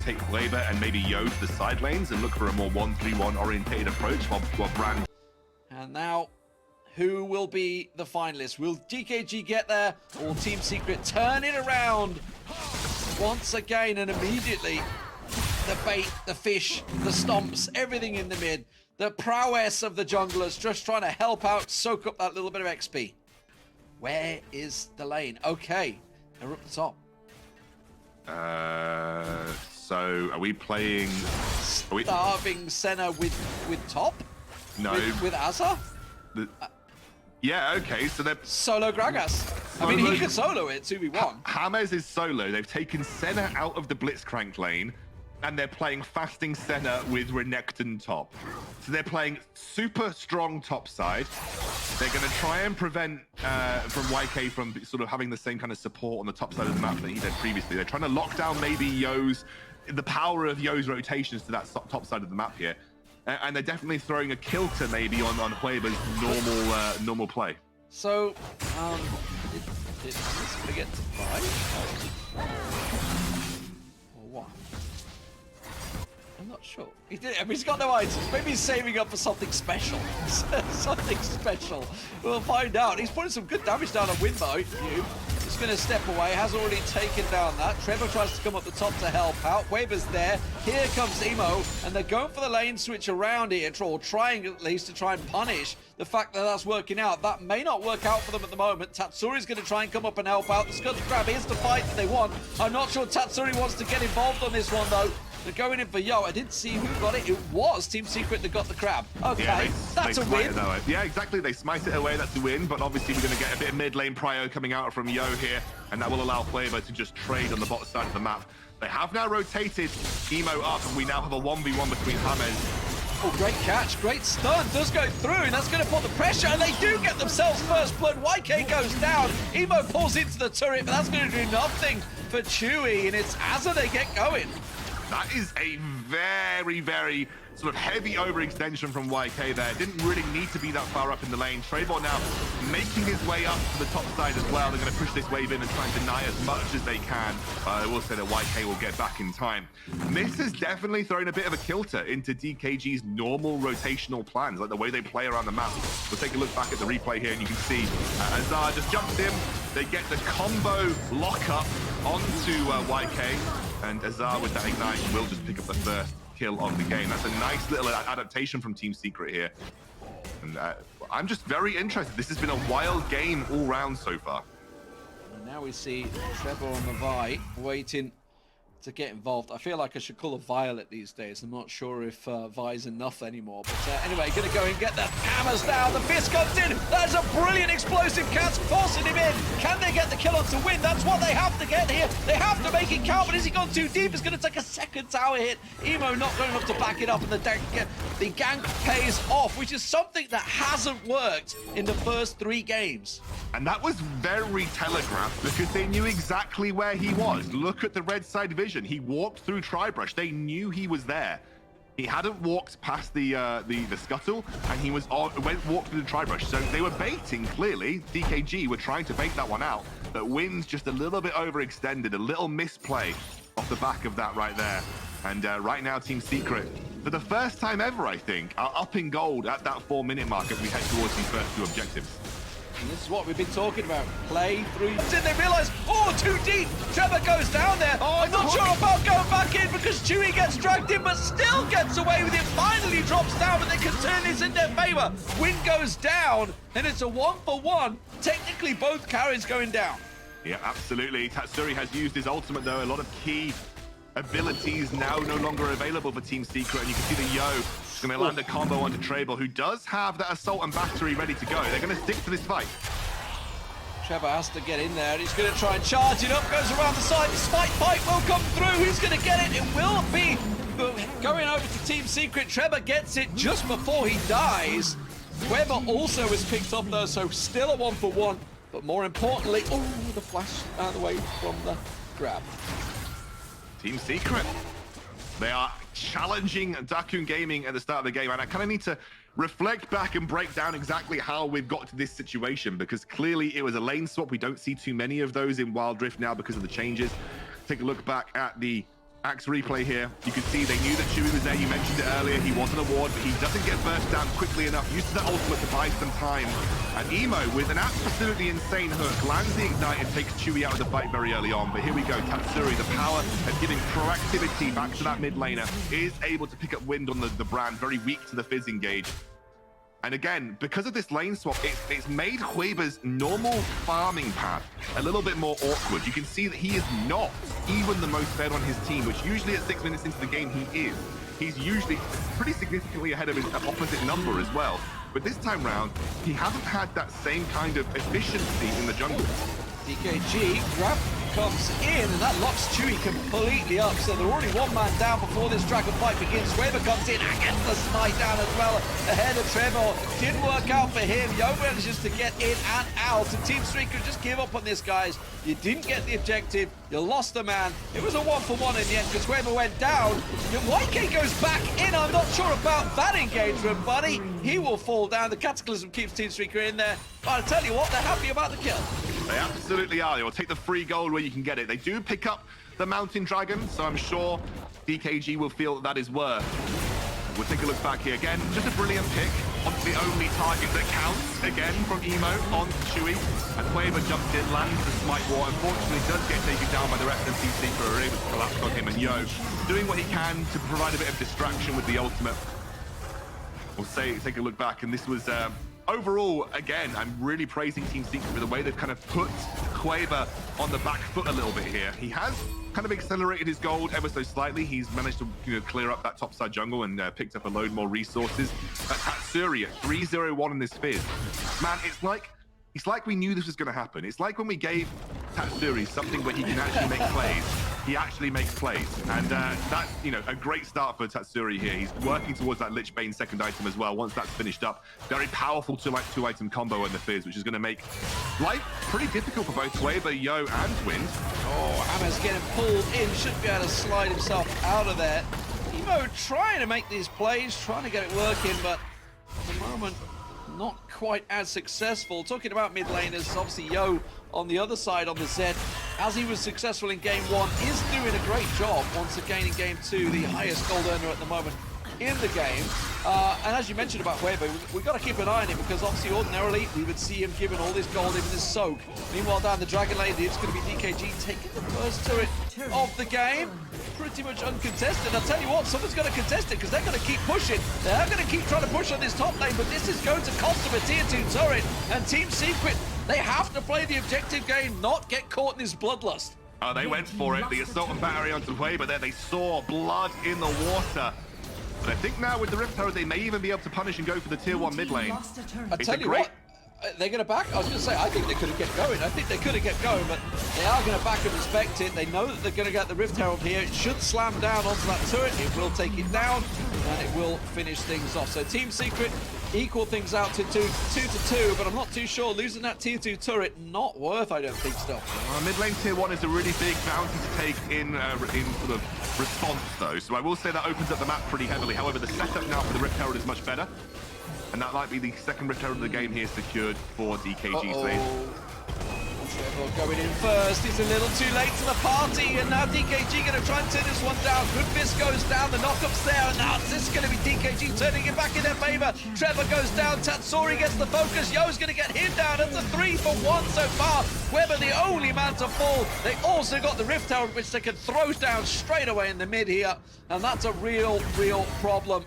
take Weber and maybe Yo to the side lanes and look for a more 1-3-1 orientated approach while Brand. And now, who will be the finalists? Will DKG get there, or will Team Secret turn it around once again? And immediately, the bait, the fish, the stomps, everything in the mid, the prowess of the junglers just trying to help out, soak up that little bit of XP. Where is the lane? Okay, they're up the top. So are we playing? Starving Senna with top? No. With Azza? Yeah, okay, so they're... Solo Gragas. I mean, he could solo it, 2v1. James is solo. They've taken Senna out of the Blitzcrank lane, and they're playing Fasting Senna with Renekton top. So they're playing super strong top side. They're going to try and prevent from YK from sort of having the same kind of support on the top side of the map that he did previously. They're trying to lock down maybe the power of Yo's rotations to that top side of the map here. And they're definitely throwing a kilter maybe on Hueba's normal play. So, did this forget to buy? Or what? I'm not sure. He did. I mean, he's got no items. Maybe he's saving up for something special. Something special. We'll find out. He's putting some good damage down on Winbo. He's going to step away. Has already taken down that. Trevor tries to come up the top to help out. Weber's there. Here comes Emo. And they're going for the lane switch around here, or trying at least to try and punish the fact that that's working out. That may not work out for them at the moment. Tatsuri's going to try and come up and help out. The Scud Grab is the fight that they want. I'm not sure Tatsuri wants to get involved on this one, though. They're going in for Yo. I didn't see who got it. It was Team Secret that got the crab. Okay, yeah, that's a win. Yeah, exactly. They smite it away. That's a win. But obviously, we're going to get a bit of mid lane prio coming out from Yo here. And that will allow Flavor to just trade on the bottom side of the map. They have now rotated Emo up. And we now have a 1v1 between James. Oh, great catch. Great stun. Does go through. And that's going to put the pressure. And they do get themselves first blood. YK goes down. Emo pulls into the turret. But that's going to do nothing for Chewy. And it's Azza they get going. That is a very, very sort of heavy overextension from YK there. Didn't really need to be that far up in the lane. Trevor now making his way up to the top side as well. They're going to push this wave in and try and deny as much as they can. I will say that YK will get back in time. This has definitely thrown a bit of a kilter into DKG's normal rotational plans, like the way they play around the map. We'll take a look back at the replay here and you can see Azar just jumps in. They get the combo lockup onto YK. And Azar with that ignite will just pick up the first kill of the game. That's a nice little adaptation from Team Secret here. And I'm just very interested. This has been a wild game all round so far. And now we see Trevor on the Vi waiting to get involved. I feel like I should call her Violet these days. I'm not sure if Vi's enough anymore. But anyway, gonna go and get the hammers down. The fist comes in. That's a brilliant explosive catch, forcing him in. Can they get the kill on to win? That's what they have to get here. They have to make it count, but has he gone too deep? It's gonna take a second tower hit. Emo not going enough to back it up, and the gank pays off, which is something that hasn't worked in the first 3 games. And that was very telegraphed because they knew exactly where he was. Look at the red side vision. He walked through Tribrush. They knew he was there. He hadn't walked past the scuttle, and he was walked through the Tribrush. So they were baiting, clearly. DKG were trying to bait that one out. But Wynn's just a little bit overextended, a little misplay off the back of that right there. And right now, Team Secret, for the first time ever, I think, are up in gold at that 4-minute mark as we head towards these first 2 objectives. And this is what we've been talking about. Play through. Did they realize? Oh, too deep. Trevor goes down there. Oh, I'm not sure about going back in because Chewy gets dragged in, but still gets away with it. Finally drops down, and they can turn this in their favor. Win goes down, and it's a 1-for-1. Technically, both carries going down. Yeah, absolutely. Tatsuri has used his ultimate, though. A lot of key abilities now no longer available for Team Secret, and you can see the Yo is going to land a combo onto Trable, who does have that assault and battery ready to go. They're going to stick to this fight. Trevor has to get in there, and he's going to try and charge it up, goes around the side. The spike fight will come through. Who's going to get it? It will be going over to Team Secret. Trevor gets it just before he dies. Weber also is picked up, though, so still a 1-for-1. But more importantly, oh, the flash out of the way from the grab. Team Secret. They are challenging THANKYOU Gaming at the start of the game, and I kind of need to reflect back and break down exactly how we've got to this situation, because clearly it was a lane swap. We don't see too many of those in Wild Rift now because of the changes. Take a look back at the Axe replay here. You can see they knew that Chewie was there. You mentioned it earlier. He wasn't a ward, but he doesn't get burst down quickly enough. Uses that ultimate to buy some time. And Emo, with an absolutely insane hook, lands the ignite and takes Chewie out of the fight very early on. But here we go. THANKYOU, the power of giving proactivity back to that mid laner, is able to pick up wind on the brand, very weak to the Fizz engage. And again, because of this lane swap, it's made Hueba's normal farming path a little bit more awkward. You can see that he is not even the most fed on his team, which usually at 6 minutes into the game he is. He's usually pretty significantly ahead of his opposite number as well. But this time round, he hasn't had that same kind of efficiency in the jungle. DKG grab comes in, and that locks Chewie completely up. So they're already one man down before this dragon fight begins. Trevor comes in and gets the smite down as well ahead of Trevor. Didn't work out for him. Yo manages to get in and out. And Team Streak could just give up on this, guys. You didn't get the objective. You lost the man. It was a 1-for-1 in the end because Trevor went down. YK goes back in. I'm not sure about that engagement, buddy. He will fall down. The Cataclysm keeps Team Streaker in there. But I tell you what, they're happy about the kill. They absolutely are. They will take the free gold where you can get it. They do pick up the Mountain Dragon, so I'm sure DKG will feel that is worth. We'll take a look back here again. Just a brilliant pick on the only target that counts. Again from Emo on Chewie. And Hueba jumps in, lands the smite war. Unfortunately, does get taken down by the rest of Team Seeker, who are able to collapse on him. And Yo doing what he can to provide a bit of distraction with the ultimate. We'll take a look back, and this was... overall, again, I'm really praising Team Secret for the way they've kind of put Hueba on the back foot a little bit here. He has kind of accelerated his gold ever so slightly. He's managed to clear up that topside jungle and picked up a load more resources. But THANKYOU at 3-0-1 in this Fizz. Man, it's like we knew this was going to happen. It's like when we gave THANKYOU something where he can actually make plays. He actually makes plays, and that's a great start for THANKYOU here. He's working towards that Lich Bane second item as well. Once that's finished up, very powerful two-item combo in the Fizz, which is going to make life pretty difficult for both Hueba, Yo, and Wind. Oh, Hammer's getting pulled in. Should be able to slide himself out of there. Emo trying to make these plays, trying to get it working, but at the moment, not quite as successful. Talking about mid laners, obviously Yo on the other side on the Zed, as he was successful in game 1, is doing a great job once again in game 2, the highest gold earner at the moment in the game. And as you mentioned about Hueba, we've got to keep an eye on him because obviously ordinarily we would see him giving all this gold in this soak. Meanwhile down the Dragon Lane, it's going to be DKG taking the first turret of the game. Pretty much uncontested. I'll tell you what, someone's going to contest it because they're going to keep pushing. They're going to keep trying to push on this top lane, but this is going to cost them a tier 2 turret. And Team Secret, they have to play the objective game, not get caught in this bloodlust. Oh, they went for it. The assault and battery onto Hueba there. They saw blood in the water. But I think now with the Rift Tower, they may even be able to punish and go for the tier 1 mid lane. I tell you what, they're going to back. I was going to say, I think they could have kept going. I think they could have kept going, but they are going to back and respect it. They know that they're going to get the Rift Herald here. It should slam down onto that turret. It will take it down, and it will finish things off. So Team Secret equal things out to 2-2, but I'm not too sure. Losing that tier 2 turret, not worth, I don't think, still. Mid lane tier 1 is a really big bounty to take in sort of response, though. So I will say that opens up the map pretty heavily. However, the setup now for the Rift Herald is much better. And that might be the second Rift Herald of the game here secured for DKG. Trevor going in first. He's a little too late to the party, and now DKG going to try and turn this one down. Good Fist goes down, the knockup's there, and now this is going to be DKG turning it back in their favor. Trevor goes down, THANKYOU gets the focus. Yo's going to get him down. That's a 3-for-1 so far. Weber the only man to fall. They also got the Rift Herald, which they can throw down straight away in the mid here, and that's a real problem.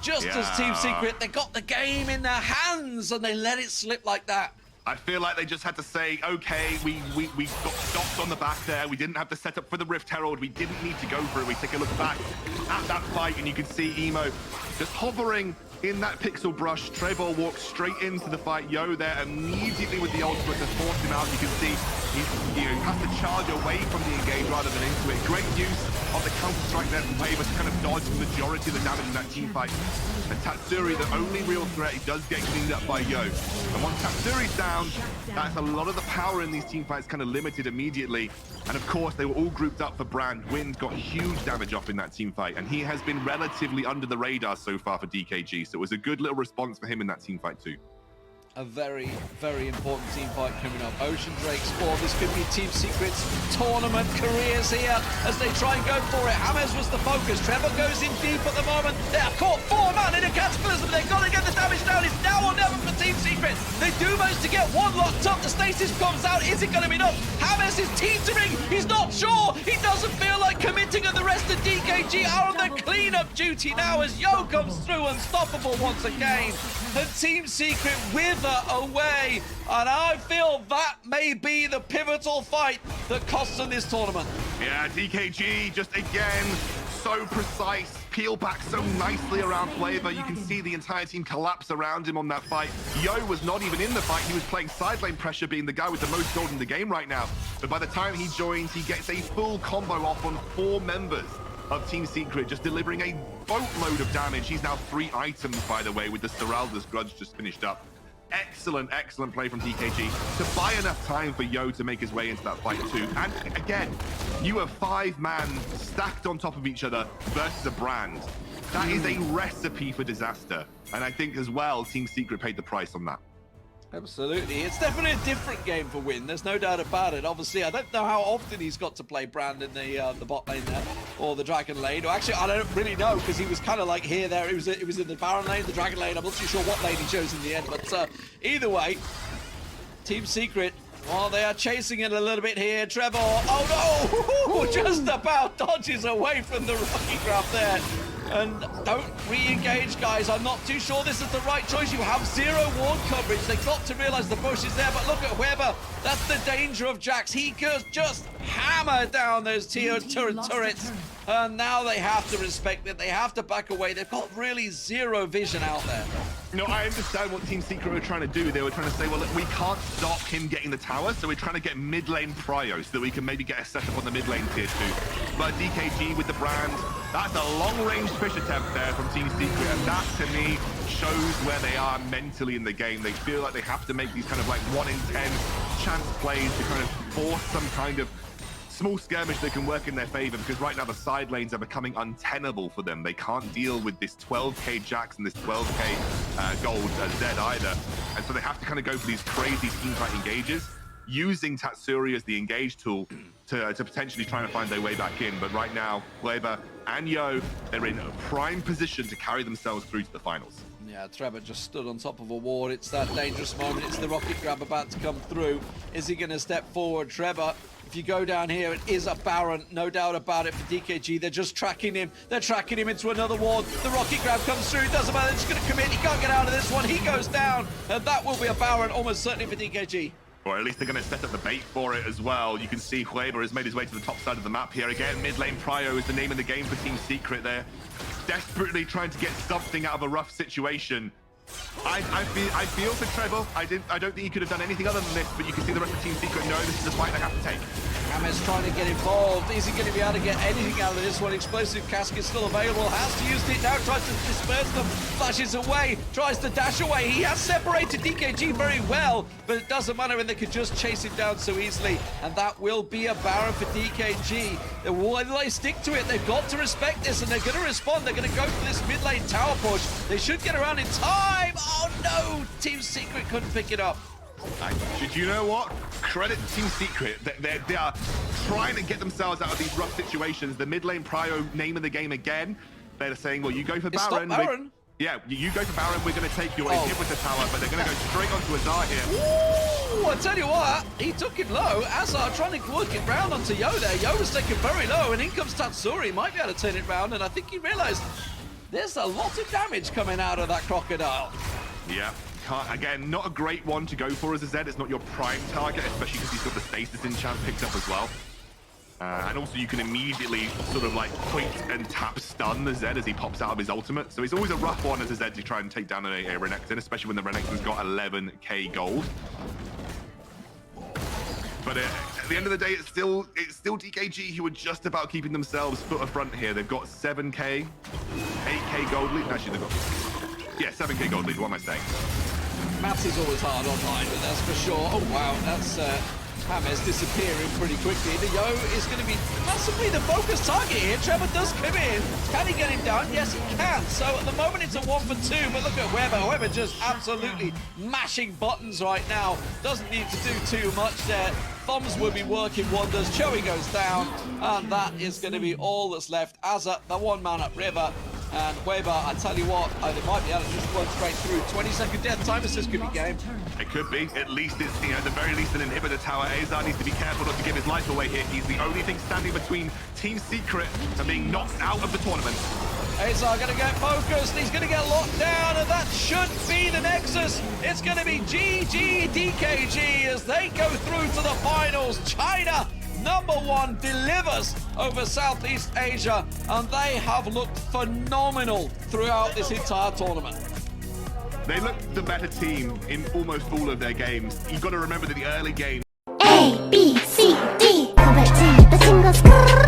Just as Team Secret, they got the game in their hands and they let it slip like that. I feel like they just had to say, okay, we got stopped on the back there. We didn't have the setup for the Rift Herald. We didn't need to go for it. We take a look back at that fight and you can see Emo just hovering in that pixel brush. Trevor walks straight into the fight. Yo there immediately with the ultimate to force him out. You can see he has to charge away from the engage rather than into it. Great use of the counter-strike there from Hueba to kind of dodge the majority of the damage in that team fight. And THANKYOU, the only real threat, he does get cleaned up by Yo. And once THANKYOU's down, that's a lot of the power in these team fights kind of limited immediately. And of course, they were all grouped up for Brand. Wind got huge damage off in that team fight, and he has been relatively under the radar so far for DKG. So it was a good little response for him in that team fight too. a very, very important team fight coming up. Ocean Drake Spore, this could be Team Secret's tournament careers here as they try and go for it. James was the focus. Trevor goes in deep at the moment. They are caught 4 man in a cataclysm. They've got to get the damage down. It's now or never for Team Secret. They do manage to get one locked up. The stasis comes out. Is it going to be enough? James is teetering. He's not sure. He doesn't feel like committing, and the rest of DKG are on the cleanup duty now as Yo comes through unstoppable once again. And Team Secret wither away, and I feel that may be the pivotal fight that costs them this tournament. Yeah, DKG just again so precise, peel back so nicely around Flavor. You can see the entire team collapse around him on that fight. Yo was not even in the fight. He was playing side lane pressure, being the guy with the most gold in the game right now. But by the time he joins, he gets a full combo off on 4 members of Team Secret, just delivering a boatload of damage. He's now 3 items, by the way, with the Seralda's Grudge just finished up. Excellent, excellent play from DKG to buy enough time for Yo to make his way into that fight too. And again, you have 5 man stacked on top of each other versus a brand. That is a recipe for disaster. And I think as well, Team Secret paid the price on that. Absolutely. It's definitely a different game for Win. There's no doubt about it. Obviously, I don't know how often he's got to play Brand in the bot lane there, or the Dragon lane. Or actually, I don't really know, because he was kind of like here, there. It was in the Baron lane, the Dragon lane. I'm not too sure what lane he chose in the end. But either way, Team Secret, well, they are chasing it a little bit here. Trevor, oh no! Just about dodges away from the Rocky Grab there. And don't re-engage, guys. I'm not too sure this is the right choice. You have 0 ward coverage. They've got to realize the bush is there, but look at Weber. That's the danger of Jax. He could just hammer down those turrets. And now they have to respect it. They have to back away. They've got really 0 vision out there. No, I understand what Team Secret were trying to do. They were trying to say, well, look, we can't stop him getting the tower, so we're trying to get mid lane prio so that we can maybe get a setup on the mid lane tier 2. But DKG with the brand, that's a long-range fish attempt there from Team Secret, and that, to me, shows where they are mentally in the game. They feel like they have to make these kind of like 1 in 10 chance plays to kind of force some kind of small skirmish that can work in their favor, because right now the side lanes are becoming untenable for them. They can't deal with this 12k Jax and this 12k gold Zed either. And so they have to kind of go for these crazy team fight engages, using Tatsuri as the engage tool to potentially try and find their way back in. But right now, Weber and Yo, they're in a prime position to carry themselves through to the finals. Yeah, Trevor just stood on top of a ward. It's that dangerous moment. It's the rocket grab about to come through. Is he going to step forward? Trevor, if you go down here, it is a Baron, no doubt about it, for DKG. They're just tracking him. They're tracking him into another ward. The rocket grab comes through. It doesn't matter. They're just going to commit. He can't get out of this one. He goes down. And that will be a Baron, almost certainly for DKG. Or at least they're going to set up the bait for it as well. You can see Weber has made his way to the top side of the map here. Again, mid lane prio is the name of the game for Team Secret. They're desperately trying to get something out of a rough situation. I feel for Trevor. I don't think he could have done anything other than this, but you can see the rest of Team Secret know this is a fight they have to take. James trying to get involved. Is he going to be able to get anything out of this one? Explosive Cask is still available. Has to use it now. Tries to disperse them. Flashes away. Tries to dash away. He has separated DKG very well, but it doesn't matter, and they could just chase him down so easily. And that will be a Baron for DKG. Why do they stick to it? They've got to respect this, and they're going to respond. They're going to go for this mid lane tower push. They should get around in time. Oh no! Team Secret couldn't pick it up. Do you know what? Credit to Team Secret. They are trying to get themselves out of these rough situations. The mid lane prio name of the game again. They're saying, well, you go for Baron. Baron? Yeah, you go for Baron. We're going to take your inhibitor tower, but they're going to go straight onto Azar here. Ooh, I tell you what, he took him low. Azar trying to work it round onto Yo there. Yo was taken very low, and in comes Tatsuri. Might be able to turn it round, and I think he realized there's a lot of damage coming out of that crocodile. Yeah. Again, not a great one to go for as a Zed. It's not your prime target, especially because he's got the stasis enchant picked up as well. And also you can immediately sort of like point and tap stun the Zed as he pops out of his ultimate. So it's always a rough one as a Zed to try and take down a Renekton, especially when the Renekton's got 11k gold. But at the end of the day, it's still DKG who are just about keeping themselves foot afront here. They've got 7k, 8k gold lead. Actually, they've got 7k gold lead. What am I saying? Maths is always hard online, but that's for sure. Oh wow, that's Hammers disappearing pretty quickly. The Yo is going to be massively the focus target here. Trevor does come in. Can he get him down? Yes, he can. So at the moment, it's a 1 for 2. But look at Weber. Weber just absolutely mashing buttons right now. Doesn't need to do too much there. Thumbs will be working wonders. Joey goes down. And that is going to be all that's left. Azza, the one man up River. And Weber, I tell you what, they might be able to just run straight through. 20-second death time assist could be game. It could be. At least it's, at the very least, an inhibitor tower. Azar needs to be careful not to give his life away here. He's the only thing standing between Team Secret and being knocked out of the tournament. Azar going to get focused. He's going to get locked down, and that should be the Nexus. It's going to be GG DKG as they go through to the finals. China, #1, delivers over Southeast Asia, and they have looked phenomenal throughout this entire tournament. They look the better team in almost all of their games. You've got to remember that the early game A, B, C, D, cover G, the single score.